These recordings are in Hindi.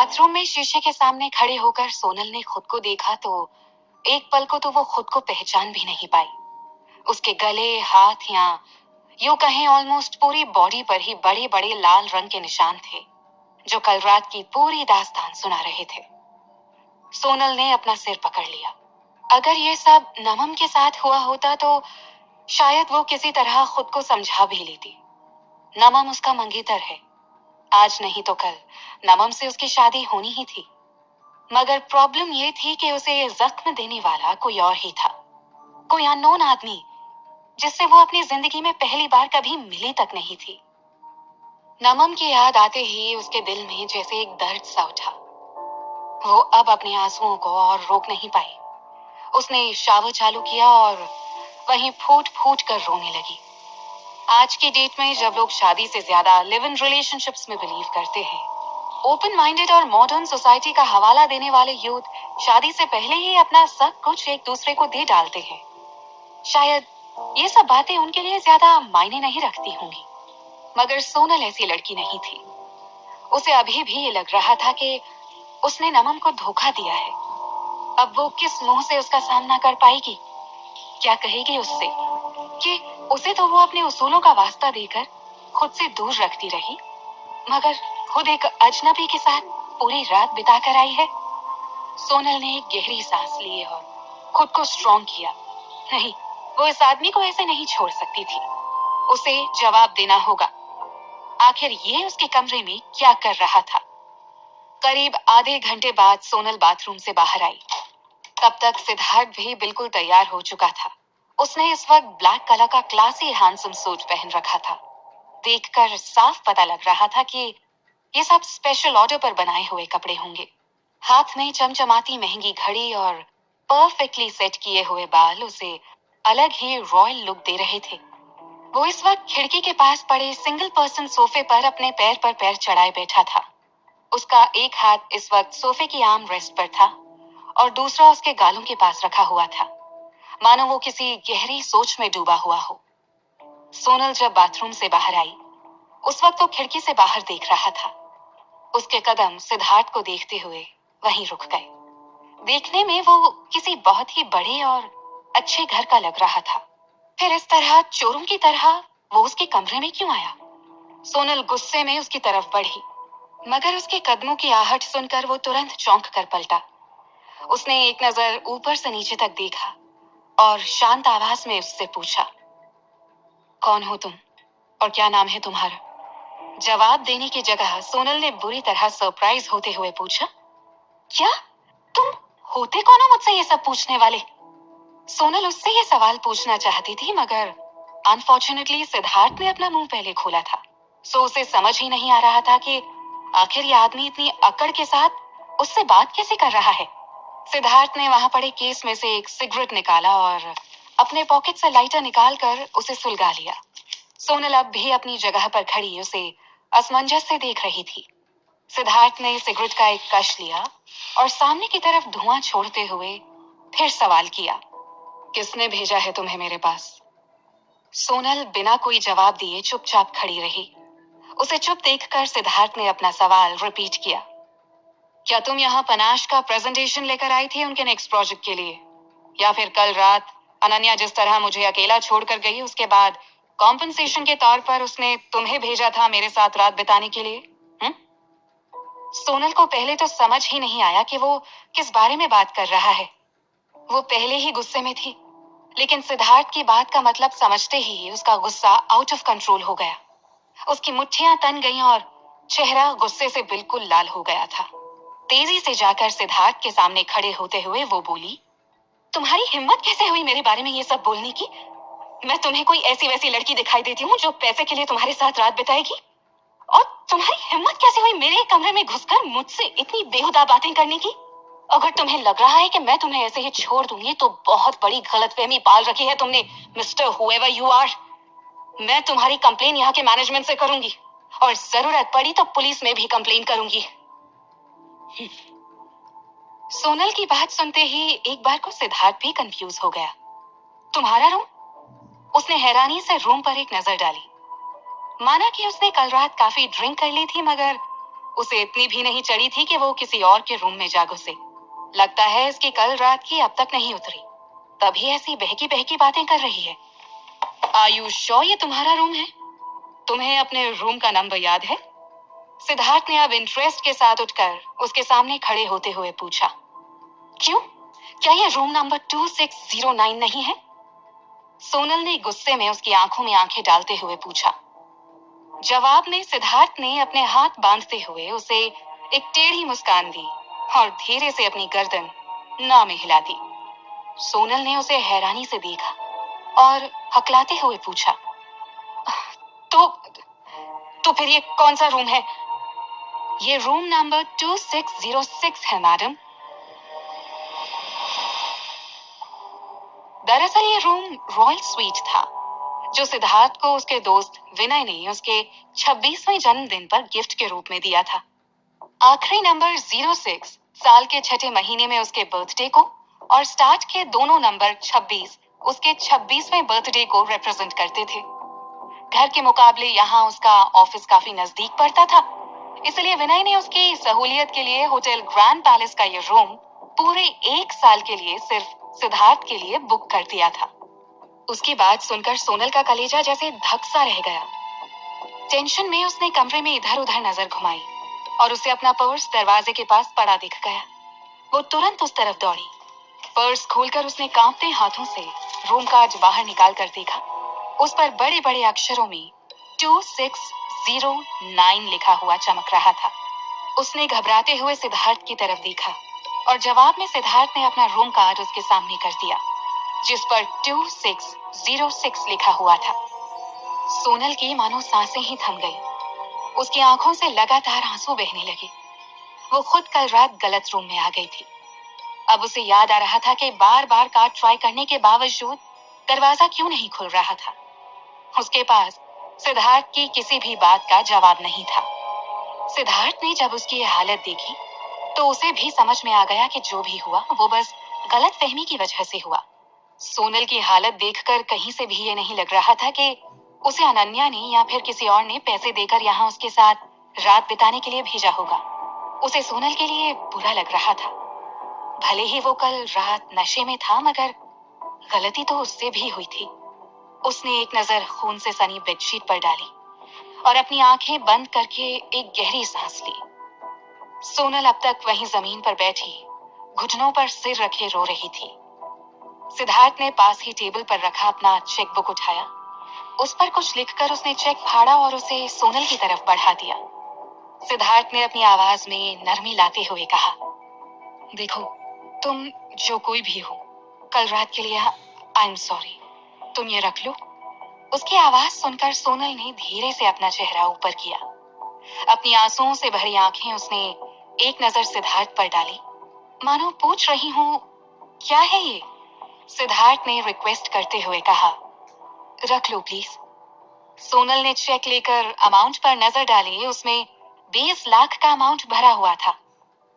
बाथरूम में शीशे के सामने खड़े होकर सोनल ने खुद को देखा तो एक पल को तो वो खुद को पहचान भी नहीं पाई। उसके गले, हाथ या यूं कहें ऑलमोस्ट पूरी बॉडी पर ही बड़े बड़े लाल रंग के निशान थे जो कल रात की पूरी दास्तान सुना रहे थे। सोनल ने अपना सिर पकड़ लिया। अगर ये सब नमम के साथ हुआ होता तो शायद वो किसी तरह खुद को समझा भी लेती। नमम उसका मंगेतर है। आज नहीं तो कल नमम से उसकी शादी होनी ही थी। मगर प्रॉब्लम ये थी कि उसे ये जख्म देने वाला कोई और ही था, कोई अननोन आदमी जिससे वो अपनी जिंदगी में पहली बार कभी मिली तक नहीं थी। नमम की याद आते ही उसके दिल में जैसे एक दर्द सा उठा। वो अब अपने आंसुओं को और रोक नहीं पाई। उसने शावर चालू किया और वहीं फूट फूट कर रोने लगी। आज की डेट में जब लोग शादी से ज्यादा लिव इन रिलेशनशिप्स में बिलीव करते हैं, ओपन माइंडेड और मॉडर्न सोसाइटी का हवाला देने वाले यूथ शादी से पहले ही अपना सब कुछ एक दूसरे को दे डालते हैं। शायद ये सब बातें उनके लिए ज्यादा मायने नहीं रखती होंगी, मगर सोनल ऐसी लड़की नहीं थी। उसे अभी भी ये लग रहा था कि उसने नमम को धोखा दिया है। अब वो किस मुंह से उसका सामना कर पाएगी? क्या कहेगी उससे कि उसे तो वो अपने उसूलों का वास्ता देकर खुद से दूर रखती रही, मगर खुद एक अजनबी के साथ पूरी रात बिता कर आई है। सोनल ने एक गहरी सांस ली और खुद को स्ट्रॉन्ग किया। नहीं, वो इस आदमी को ऐसे नहीं छोड़ सकती थी। उसे जवाब देना होगा। आखिर ये उसके कमरे में क्या कर रहा था? करीब आधे घंटे बाद सोनल बाथरूम से बाहर आई। तब तक सिद्धार्थ भी बिल्कुल तैयार हो चुका था। उसने इस वक्त ब्लैक कलर का क्लासी हैंडसम सूट पहन रखा था। देखकर साफ पता लग रहा था कि ये सब स्पेशल ऑर्डर पर बनाए हुए कपड़े होंगे। हाथ में चमचमाती महंगी घड़ी और परफेक्टली सेट किए हुए बाल उसे अलग ही रॉयल लुक दे रहे थे। वो इस वक्त खिड़की के पास पड़े सिंगल पर्सन सोफे पर अपने पैर पर पैर चढ़ाए बैठा था। उसका एक हाथ इस वक्त सोफे की आर्म रेस्ट पर था और दूसरा उसके गालों के पास रखा हुआ था, मानो वो किसी गहरी सोच में डूबा हुआ हो। सोनल जब बाथरूम से बाहर आई, उस वक्त वो खिड़की से बाहर देख रहा था। उसके कदम सिद्धार्थ को देखते हुए वहीं रुक गए। देखने में वो किसी बहुत ही बड़े और अच्छे घर का लग रहा था। फिर इस तरह चोरों की तरह वो उसके कमरे में क्यों आया? सोनल गुस्से में उसकी तरफ बढ़ी, मगर उसके कदमों की आहट सुनकर वो तुरंत चौंक कर पलटा। उसने एक नजर ऊपर से नीचे तक देखा और शांत आवाज में उससे पूछा, कौन हो तुम और क्या नाम है तुम्हारा? जवाब देने की जगह सोनल ने बुरी तरह सरप्राइज होते हुए पूछा, क्या तुम होते कौन हो मुझसे ये सब पूछने वाले? सोनल उससे ये सवाल पूछना चाहती थी, मगर अनफॉर्चुनेटली सिद्धार्थ ने अपना मुंह पहले खोला था। सो उसे समझ ही नहीं आ रहा था कि आखिर ये आदमी इतनी अकड़ के साथ उससे बात कैसे कर रहा है। सिद्धार्थ ने वहां पड़े केस में से एक सिगरेट निकाला और अपने पॉकेट से लाइटर निकालकर उसे सुलगा लिया। सोनल अब भी अपनी जगह पर खड़ी उसे असमंजस से देख रही थी। सिद्धार्थ ने सिगरेट का एक कश लिया और सामने की तरफ धुआं छोड़ते हुए फिर सवाल किया, किसने भेजा है तुम्हें मेरे पास? सोनल बिना कोई जवाब दिए चुपचाप खड़ी रही। उसे चुप देखकर सिद्धार्थ ने अपना सवाल रिपीट किया, क्या तुम यहाँ पनाश का प्रेजेंटेशन लेकर आई थी उनके नेक्स्ट प्रोजेक्ट के लिए, या फिर कल रात अनन्या जिस तरह मुझे अकेला छोड़कर गई उसके बाद कॉम्पनसेशन के तौर पर उसने तुम्हें भेजा था मेरे साथ रात बिताने के लिए? सोनल को पहले तो समझ ही नहीं आया कि वो किस बारे में बात कर रहा है। वो पहले ही गुस्से में थी, लेकिन सिद्धार्थ की बात का मतलब समझते ही उसका गुस्सा आउट ऑफ कंट्रोल हो गया। उसकी मुट्ठियां तन गईं और चेहरा गुस्से से बिल्कुल लाल हो गया था। तेजी से जाकर सिद्धार्थ के सामने खड़े होते हुए वो बोली, तुम्हारी हिम्मत कैसे हुई मेरे बारे में ये सब बोलने की? मैं तुम्हें कोई ऐसी वैसी लड़की दिखाई देती हूँ जो पैसे के लिए तुम्हारे साथ रात बिताएगी? और तुम्हारी हिम्मत कैसे हुई मेरे कमरे में घुसकर मुझसे इतनी बेहुदा बातें करने की? अगर तुम्हें लग रहा है कि मैं तुम्हें ऐसे ही छोड़ दूंगी तो बहुत बड़ी गलतफहमी पाल रखी है तुमने, मिस्टर हुएवर यू आर। मैं तुम्हारी कंप्लेन यहाँ के मैनेजमेंट से करूंगी और जरूरत पड़ी तो पुलिस में भी कंप्लेन करूंगी। सोनल की बात सुनते ही एक बार को सिद्धार्थ भी कंफ्यूज हो गया। तुम्हारा रूम? उसने हैरानी से रूम पर एक नजर डाली। माना कि उसने कल रात काफी ड्रिंक कर ली थी, मगर उसे इतनी भी नहीं चढ़ी थी कि वो किसी और के रूम में जा घुसे। लगता है इसकी कल रात की अब तक नहीं उतरी, तभी ऐसी बहकी बहकी बातें कर रही है। आयु श्योर ये तुम्हारा रूम है? तुम्हें अपने रूम का नंबर याद है? सिद्धार्थ ने अब इंटरेस्ट के साथ उठकर उसके सामने खड़े होते हुए पूछा। क्यों? क्या ये रूम नंबर 2609 नहीं है? सोनल ने गुस्से में उसकी आंखों में आंखें डालते हुए पूछा। जवाब में सिद्धार्थ ने अपने हाथ बांधते हुए उसे एक टेढ़ी मुस्कान दी और धीरे से अपनी गर्दन ना में हिला दी। सोनल ने उसे हैरानी से देखा और हकलाते हुए पूछा, तो तो फिर ये कौन सा रूम है? ये रूम नंबर 2606 है मैडम। दरअसल ये रूम रॉयल स्वीट था, जो सिद्धार्थ को उसके दोस्त विनय ने उसके 26वें जन्मदिन पर गिफ्ट के रूप में दिया था। आखिरी नंबर 06 साल के छठे महीने में उसके बर्थडे को और स्टार्ट के दोनों नंबर 26 उसके 26वें बर्थडे को रिप्रेजेंट करते थे। घर के मुकाबले यहाँ उसका ऑफिस काफी नजदीक पड़ता था, इसलिए विनय ने उसकी सहूलियत के लिए होटल ग्रैंड पैलेस का ये रूम पूरे 1 साल के लिए सिर्फ सिद्धार्थ के लिए बुक कर दिया था। उसकी बात सुनकर सोनल का कलेजा जैसे धक सा रह गया। टेंशन में उसने कमरे में इधर उधर नजर घुमाई और उसे अपना पर्स दरवाजे के पास पड़ा दिख गया। वो तुरंत उस तरफ दौड़ी। पर्स खोलकर उसने कांपते हाथों से रूम काज बाहर निकाल कर देखा। उस पर बड़े बड़े अक्षरों में 2609 लिखा हुआ चमक रहा था। उसने घबराते हुए सिद्धार्थ की तरफ देखा और जवाब में सिद्धार्थ ने अपना रूम कार्ड उसके सामने कर दिया, जिस पर 2606 लिखा हुआ था। सोनल की मानो सांसें ही थम गई। उसकी आंखों से लगातार आंसू बहने लगे। वो खुद कल रात गलत रूम में आ गई थी। अब उसे याद आ रहा था कि बार बार कार्ड ट्राई करने के बावजूद दरवाजा क्यों नहीं खुल रहा था। उसके पास सिद्धार्थ की किसी भी बात का जवाब नहीं था। सिद्धार्थ ने जब उसकी यह हालत देखी तो उसे भी समझ में आ गया कि जो भी हुआ वो बस गलतफहमी की वजह से हुआ। सोनल की हालत देखकर कहीं से भी ये नहीं लग रहा था कि उसे अनन्या ने या फिर किसी और ने पैसे देकर यहाँ उसके साथ रात बिताने के लिए भेजा होगा। उसे सोनल के लिए बुरा लग रहा था। भले ही वो कल रात नशे में था, मगर गलती तो उससे भी हुई थी। उसने एक नजर खून से सनी बेडशीट पर डाली और अपनी आंखें बंद करके एक गहरी सांस ली। सोनल अब तक वहीं जमीन पर बैठी घुटनों पर सिर रखे रो रही थी। सिद्धार्थ ने पास ही टेबल पर रखा अपना चेकबुक उठाया। उस पर कुछ लिखकर उसने चेक फाड़ा और उसे सोनल की तरफ बढ़ा दिया। सिद्धार्थ ने अपनी आवाज में नरमी लाते हुए कहा, देखो, तुम जो कोई भी हो, कल रात के लिए आई एम सॉरी। तुम ये रख लो। उसकी आवाज सुनकर सोनल ने धीरे से अपना चेहरा ऊपर किया। अपनी आंसुओं से भरी आंखें उसने एक नजर सिद्धार्थ पर डाली, मानो पूछ रही हूँ, क्या है ये? सिद्धार्थ ने रिक्वेस्ट करते हुए कहा, रख लो प्लीज। सोनल ने चेक लेकर अमाउंट पर नजर डाली। उसमें 20 लाख का अमाउंट भरा हुआ था।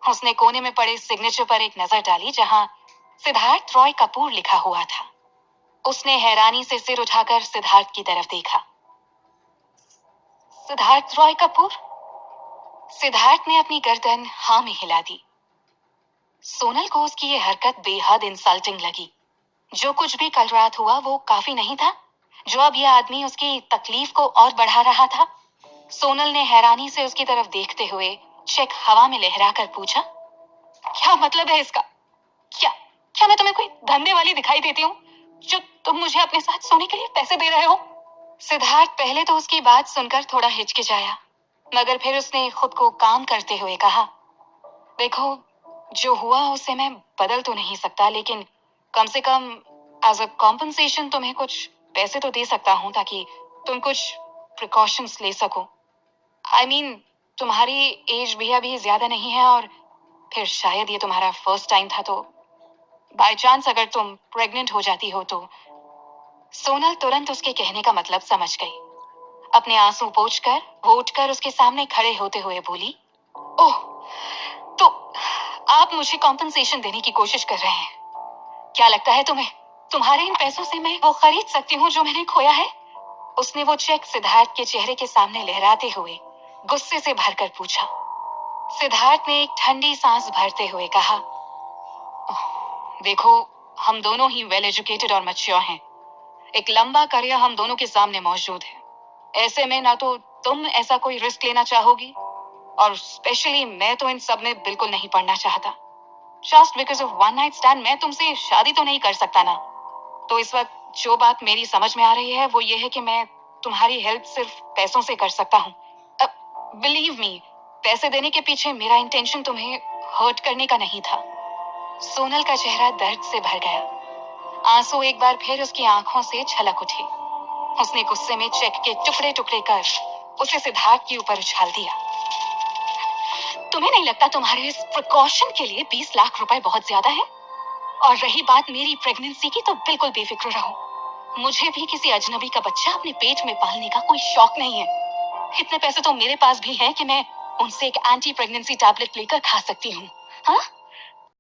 उसने कोने में पड़े सिग्नेचर पर एक नजर डाली जहां सिद्धार्थ रॉय कपूर लिखा हुआ था। उसने हैरानी से सिर उठाकर सिद्धार्थ की तरफ देखा। सिद्धार्थ रॉय कपूर? सिद्धार्थ ने अपनी गर्दन हाँ में हिला दी। सोनल को उसकी ये हरकत बेहद इंसल्टिंग लगी। जो कुछ भी कल रात हुआ वो काफी नहीं था, जो अब यह आदमी उसकी तकलीफ को और बढ़ा रहा था। सोनल ने हैरानी से उसकी तरफ देखते हुए चेक हवा में लहराकर पूछा, क्या मतलब है इसका? क्या क्या मैं तुम्हें कोई धंधे वाली दिखाई देती हूँ जो तुम मुझे अपने साथ सोने के लिए पैसे दे रहे हो? सिद्धार्थ पहले तो उसकी बात सुनकर थोड़ा हिचकिचाया, मगर फिर उसने खुद को काम करते हुए कहा, देखो, जो हुआ उसे मैं बदल तो नहीं सकता, लेकिन कम से कम एज अ कॉम्पनसेशन तुम्हें कुछ पैसे तो दे सकता हूँ ताकि तुम कुछ प्रिकॉशंस ले सको। आई मीन, तुम्हारी एज भी अभी ज्यादा नहीं है और फिर शायद ये तुम्हारा फर्स्ट टाइम था, तो बाय चांस अगर तुम प्रेग्नेंट हो जाती हो तो। सोनल तुरंत उसके कहने का मतलब समझ गई। अपने आंसू पोंछकर वो उठकर उसके सामने खड़े होते हुए बोली, ओह, तो आप मुझे कॉम्पनसेशन देने की कोशिश कर रहे हैं? क्या लगता है तुम्हें तुम्हारे इन पैसों से मैं वो खरीद सकती हूँ जो मैंने खोया है? उसने वो चेक सिद्धार्थ के चेहरे के सामने लहराते हुए गुस्से से भरकर पूछा। सिद्धार्थ ने एक ठंडी सांस भरते हुए कहा, देखो, हम दोनों ही वेल एजुकेटेड और मैच्योर हैं। एक लंबा करियर हम दोनों के सामने मौजूद है। ऐसे में ना तो तुम ऐसा कोई रिस्क लेना चाहोगी, और स्पेशली मैं तो इन सब में बिल्कुल नहीं पड़ना चाहता। Just because of one night stand मैं तुमसे शादी तो नहीं कर सकता ना। तो इस वक्त जो बात मेरी समझ में आ रही है वो ये है कि मैं तुम्हारी हेल्प सिर्फ पैसों से कर सकता हूँ। बिलीव मी, पैसे देने के पीछे मेरा इंटेंशन तुम्हें हर्ट करने का नहीं था। सोनल का चेहरा दर्द से भर गया। आंसू एक बार फिर उसकी आंखों से छलक उठे। उसने गुस्से में चेक के टुकड़े टुकड़े कर उसे सिद्धार्थ के ऊपर उछाल दिया। तुम्हें नहीं लगता तुम्हारे इस प्रिकॉशन के लिए 20 लाख रुपए बहुत ज्यादा है? और रही बात मेरी प्रेगनेंसी की, तो बिल्कुल बेफिक्र रहो। मुझे भी किसी अजनबी का बच्चा अपने पेट में पालने का कोई शौक नहीं है। इतने पैसे तो मेरे पास भी हैं कि मैं उनसे एक एंटी प्रेगनेंसी टैबलेट लेकर खा सकती हूँ। हाँ,